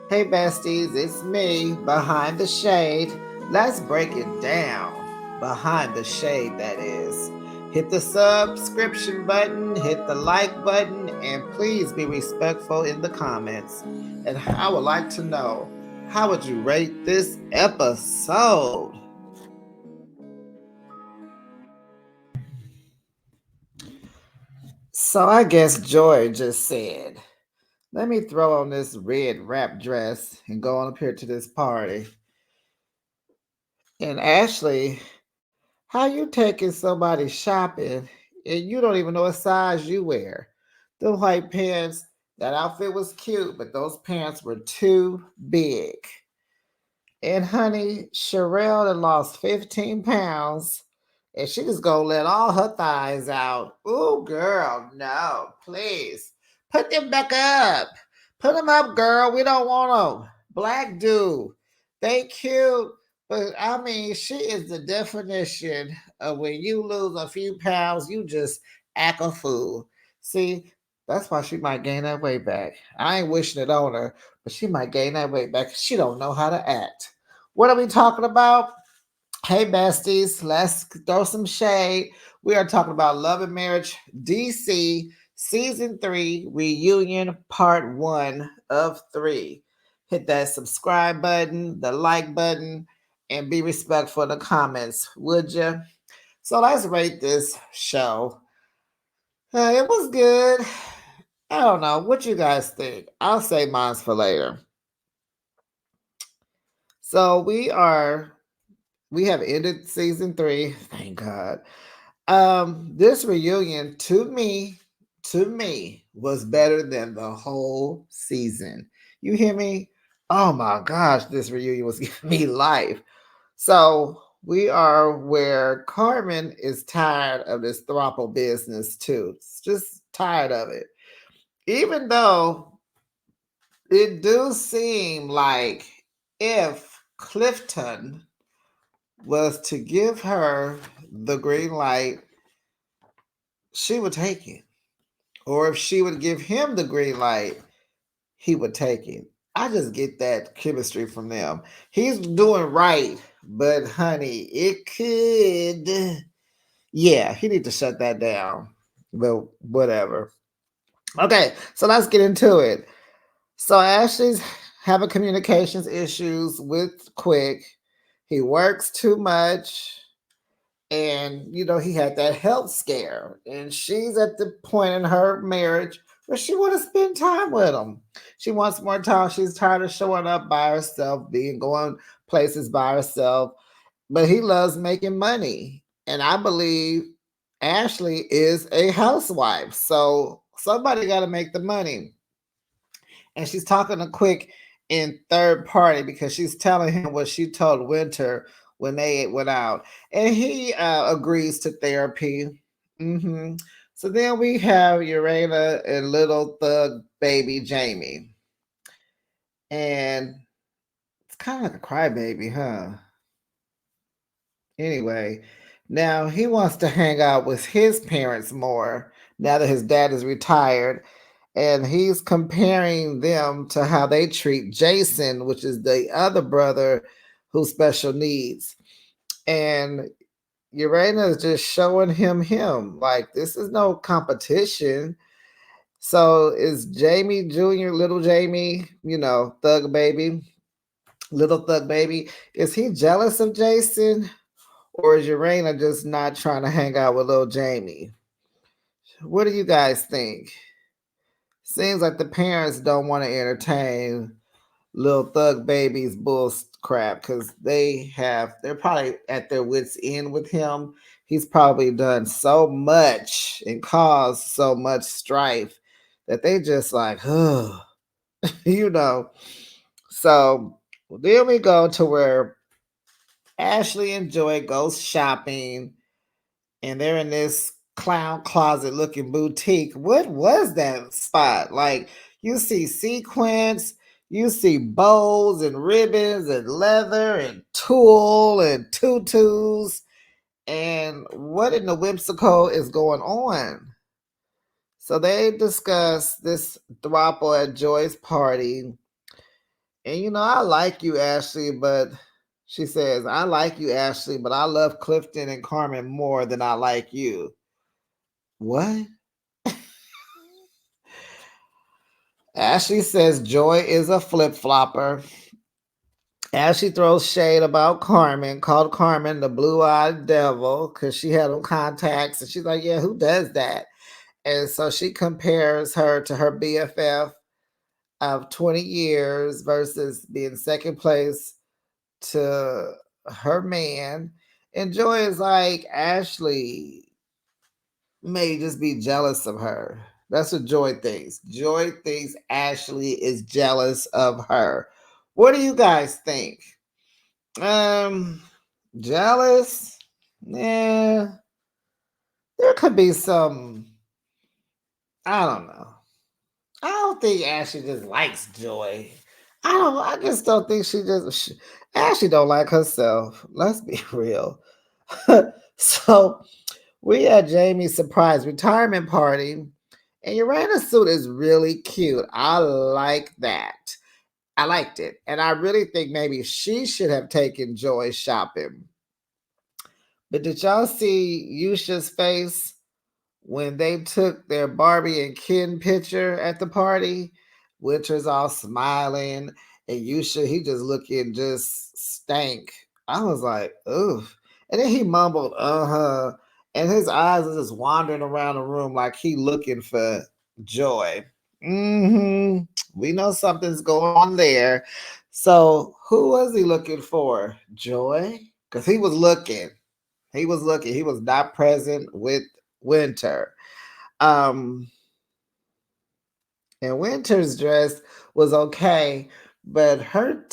Hey besties, it's me, Behind the Shade. Let's break it down. Behind the Shade, that is. Hit the subscription button, hit the like button, and please be respectful in the comments. And I would like to know, how would you rate this episode? So I guess Joy just said, let me throw on this red wrap dress and go on up here to this party. And Ashley, how you taking somebody shopping and you don't even know what size you wear? The white pants, that outfit was cute, but those pants were too big. And honey, Sherelle done lost 15 pounds and she just gonna let all her thighs out. Ooh, girl, no, please. Put them back up. Put them up, girl. We don't want them. Black dude. They cute. But I mean, she is the definition of when you lose a few pounds, you just act a fool. See, that's why she might gain that weight back. I ain't wishing it on her, but she might gain that weight back. She don't know how to act. What are we talking about? Hey, besties, let's throw some shade. We are talking about Love and Marriage DC Season 3 Reunion Part 1 of 3. Hit that subscribe button, the like button, and be respectful in the comments, would you? So let's rate this show. It was good. I don't know. What you guys think? I'll say mine's for later. So we have ended season 3. Thank God. This reunion to me was better than the whole season. You hear me? Oh my gosh, this reunion was giving me life. So we are where Carmen is tired of this throuple business too. It's just tired of it. Even though it do seem like if Clifton was to give her the green light, she would take it. Or if she would give him the green light, he would take it. I just get that chemistry from them. He's doing right, but honey, it could. Yeah, he need to shut that down. But whatever. Okay, so let's get into it. So Ashley's having communications issues with Quick. He works too much. And he had that health scare, and she's at the point in her marriage where she want to spend time with him. She wants more time. She's tired of showing up by herself, being going places by herself, but he loves making money. And I believe Ashley is a housewife, so somebody got to make the money. And she's talking to Quick in third party because she's telling him what she told Winter when they went out, and he agrees to therapy. hmm So then we have Urana and little thug baby Jamie, and it's kind of like a crybaby, huh? Anyway, now he wants to hang out with his parents more now that his dad is retired, and he's comparing them to how they treat Jason, which is the other brother who's special needs. And Urana is just showing him like this is no competition. So is Jamie Jr., little Jamie, thug baby, little thug baby, is he jealous of Jason? Or is Urana just not trying to hang out with little Jamie? What do you guys think? Seems like the parents don't want to entertain little thug baby's bull crap because they're probably at their wits end with him. He's probably done so much and caused so much strife that they just like, oh, you know. So then we go to where Ashley and Joy goes shopping, and they're in this clown closet looking boutique. What was that spot? Like, you see sequins, you see bows and ribbons and leather and tulle and tutus. And what in the whimsical is going on? So they discuss this throuple at Joy's party, And I like you, Ashley, but she says, I like you, Ashley, but I love Clifton and Carmen more than I like you. What? Ashley says Joy is a flip flopper. Ashley throws shade about Carmen, called Carmen the blue eyed devil because she had on contacts. And she's like, yeah, who does that? And so she compares her to her BFF of 20 years versus being second place to her man. And Joy is like, Ashley may just be jealous of her. That's what Joy thinks. Joy thinks Ashley is jealous of her. What do you guys think? Um, Jealous? Yeah, there could be some. I don't know. I don't think Ashley just likes Joy. I don't. I just don't think Ashley don't like herself. Let's be real. So we had Jamie's surprise retirement party, and Uranus suit is really cute. I like that. I liked it, and I really think maybe she should have taken Joy shopping. But did y'all see Yusha's face when they took their Barbie and Ken picture at the party? Winter's all smiling, and Yusha, he just looking just stank. I was like, ooh. And then he mumbled, uh-huh. And his eyes are just wandering around the room like he looking for Joy. Mm-hmm. We know something's going on there. So who was he looking for? Joy? Because he was looking. He was looking. He was not present with Winter. Um, and Winter's dress was okay, but her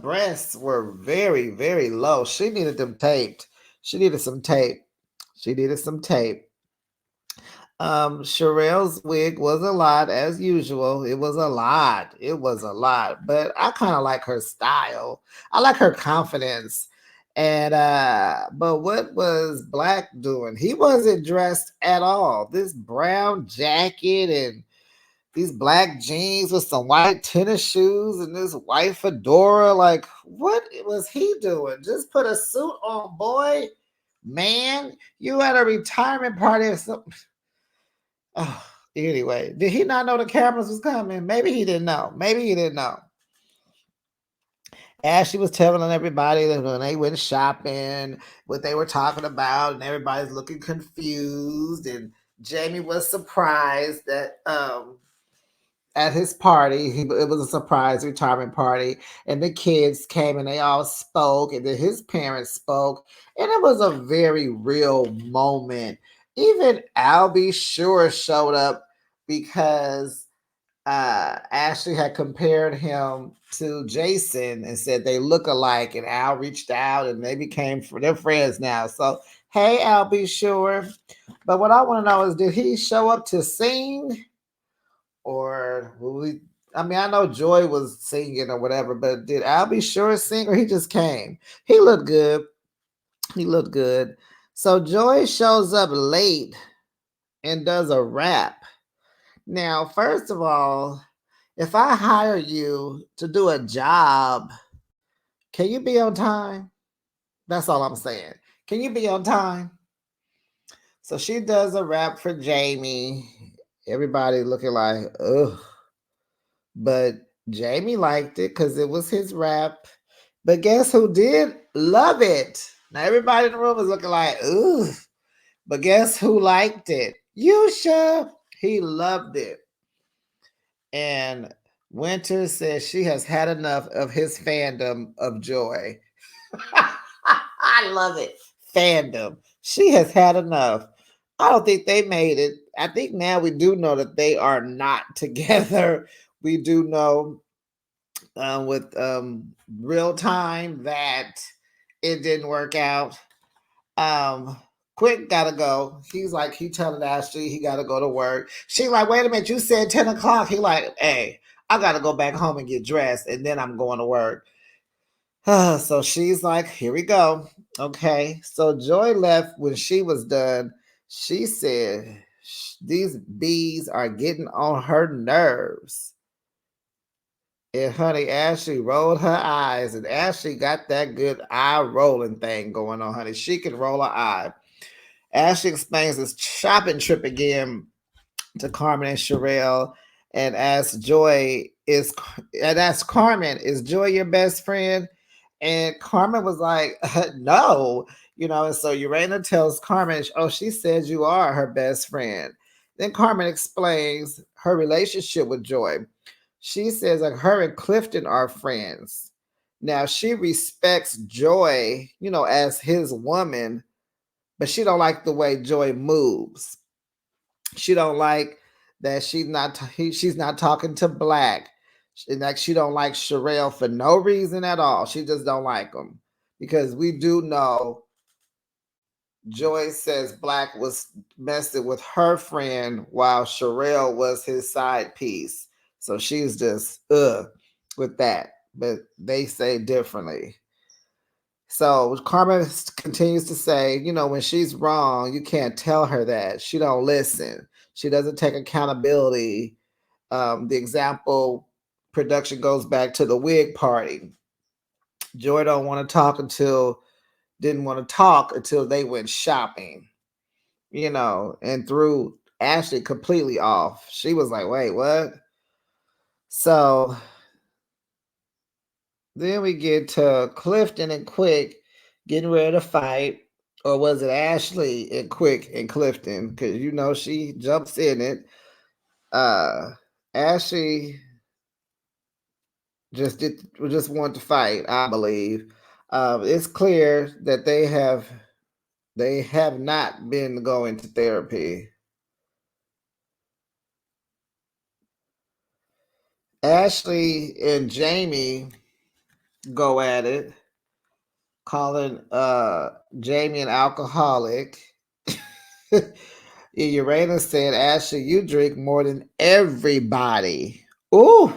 breasts were very, very low. She needed them taped. She needed some tape. She needed some tape. Sherelle's wig was a lot as usual. It was a lot. It was a lot. But I kind of like her style. I like her confidence. And but what was Black doing? He wasn't dressed at all. This brown jacket and these black jeans with some white tennis shoes and this white fedora. Like, what was he doing? Just put a suit on, boy. Man, you at a retirement party or something. Oh, anyway, did he not know the cameras was coming? Maybe he didn't know. Maybe he didn't know. Ashley was telling everybody that when they went shopping, what they were talking about, and everybody's looking confused. And Jamie was surprised that at his party, it was a surprise retirement party, and the kids came and they all spoke, and then his parents spoke, and it was a very real moment. Even Albie Sure showed up because Ashley had compared him to Jason and said they look alike, and Al reached out and they became they're friends now. So hey, Albie Sure. But what I want to know is, did he show up to sing? Or will we? I mean, I know Joy was singing or whatever, but did Albie Sure sing or he just came? He looked good. He looked good. So Joy shows up late and does a rap. Now, first of all, if I hire you to do a job, can you be on time? That's all I'm saying. Can you be on time? So she does a rap for Jamie. Everybody looking like, ugh. But Jamie liked it because it was his rap. But guess who did love it? Now everybody in the room is looking like, ugh. But guess who liked it? Yusha. He loved it. And Winter says she has had enough of his fandom of Joy. I love it. Fandom. She has had enough. I don't think they made it. I think now we do know that they are not together. We do know with real time that it didn't work out. Um, Quick gotta go. He's like, he telling Ashley he gotta go to work. She like, wait a minute, you said 10 o'clock. He like, hey, I gotta go back home and get dressed and then I'm going to work. So she's like, here we go. Okay. So Joy left when she was done. She said, these bees are getting on her nerves. And honey, Ashley rolled her eyes, and Ashley got that good eye rolling thing going on, honey. She can roll her eye. Ashley explains this shopping trip again to Carmen and Sherelle, and asks Carmen, is Joy your best friend? And Carmen was like, no, and so Urena tells Carmen, oh, she says you are her best friend. Then Carmen explains her relationship with Joy. She says like her and Clifton are friends. Now she respects Joy, as his woman, but she don't like the way Joy moves. She don't like that she's not talking to Black. Like she don't like Sherelle for no reason at all. She just don't like him because we do know Joy says Black was messing with her friend while Sherelle was his side piece. So she's just with that. But they say differently. So Carmen continues to say, when she's wrong, you can't tell her that. She don't listen. She doesn't take accountability. The example production goes back to the wig party. Joy didn't want to talk until they went shopping, and threw Ashley completely off. She was like, wait, what? So then we get to Clifton and Quick getting ready to fight. Or was it Ashley and Quick and Clifton? Because she jumps in it. Ashley just want to fight, I believe. It's clear that they have not been going to therapy. Ashley and Jamie go at it, calling Jamie an alcoholic. Urena said, Ashley, you drink more than everybody. Ooh.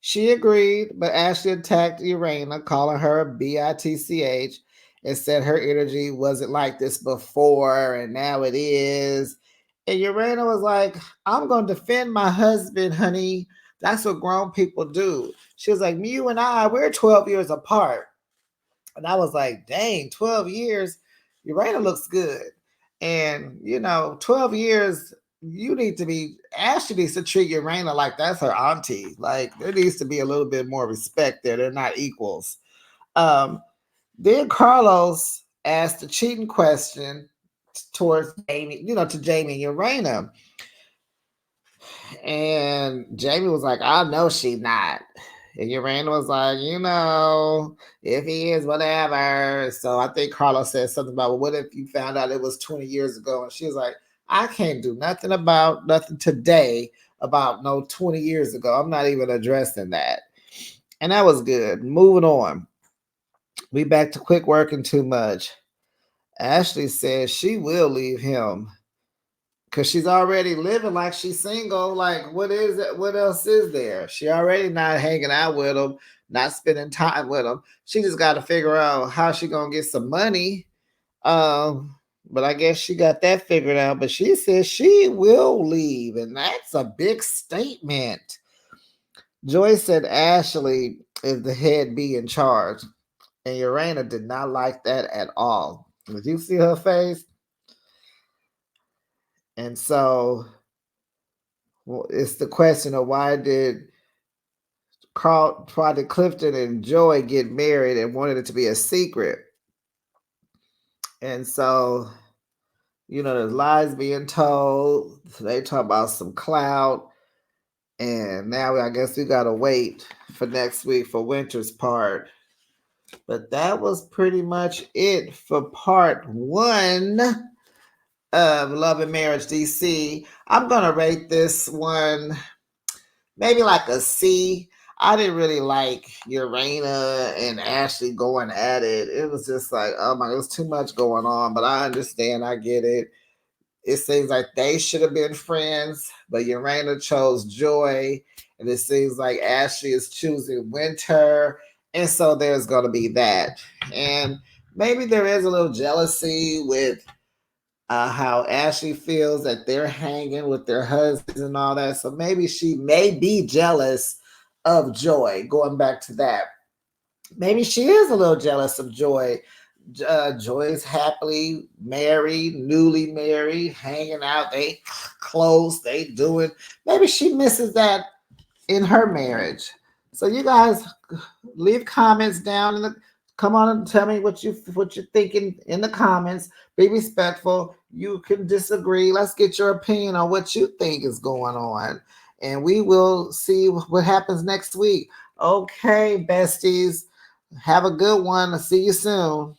She agreed, but Ashley attacked Urena, calling her a bitch, and said her energy wasn't like this before, and now it is. And Urena was like, I'm going to defend my husband, honey. That's what grown people do. She was like, you and I, we're 12 years apart. And I was like, dang, 12 years? Urena looks good. And, 12 years, Ashley needs to treat Urena like that's her auntie. Like, there needs to be a little bit more respect there. They're not equals. Then Carlos asked a cheating question towards Jamie, to Jamie and Urena. And Jamie was like, I know she not. And Urena was like, if he is, whatever. So I think Carlos said something about, well, what if you found out it was 20 years ago? And she was like, I can't do nothing today about no 20 years ago. I'm not even addressing that. And that was good. Moving on. We back to Quick working too much. Ashley says she will leave him because she's already living like she's single. Like, what is it? What else is there? She already not hanging out with him, not spending time with him. She just got to figure out how she gonna get some money. But I guess she got that figured out. But she says she will leave, and that's a big statement. Joy said Ashley is the head bee in charge, and Urena did not like that at all. Did you see her face? And so it's the question of why did Clifton and Joy get married and wanted it to be a secret? And so, there's lies being told. They talk about some clout. And now I guess we got to wait for next week for Winter's part. But that was pretty much it for part 1 of Love and Marriage DC. I'm going to rate this one maybe like a C. I didn't really like Urena and Ashley going at it. It was just like, oh my, there's too much going on, but I understand, I get it. It seems like they should have been friends, but Urena chose Joy, and it seems like Ashley is choosing Winter, and so there's going to be that. And maybe there is a little jealousy with how Ashley feels that they're hanging with their husbands and all that. So maybe she may be jealous of Joy. Going back to that, maybe she is a little jealous of Joy. Joy is happily married, newly married, hanging out. They close, they doing. Maybe she misses that in her marriage. So you guys leave comments down in the come on and tell me what you're thinking in the comments. Be respectful. You can disagree. Let's get your opinion on what you think is going on. And we will see what happens next week. Okay, besties. Have a good one. I'll see you soon.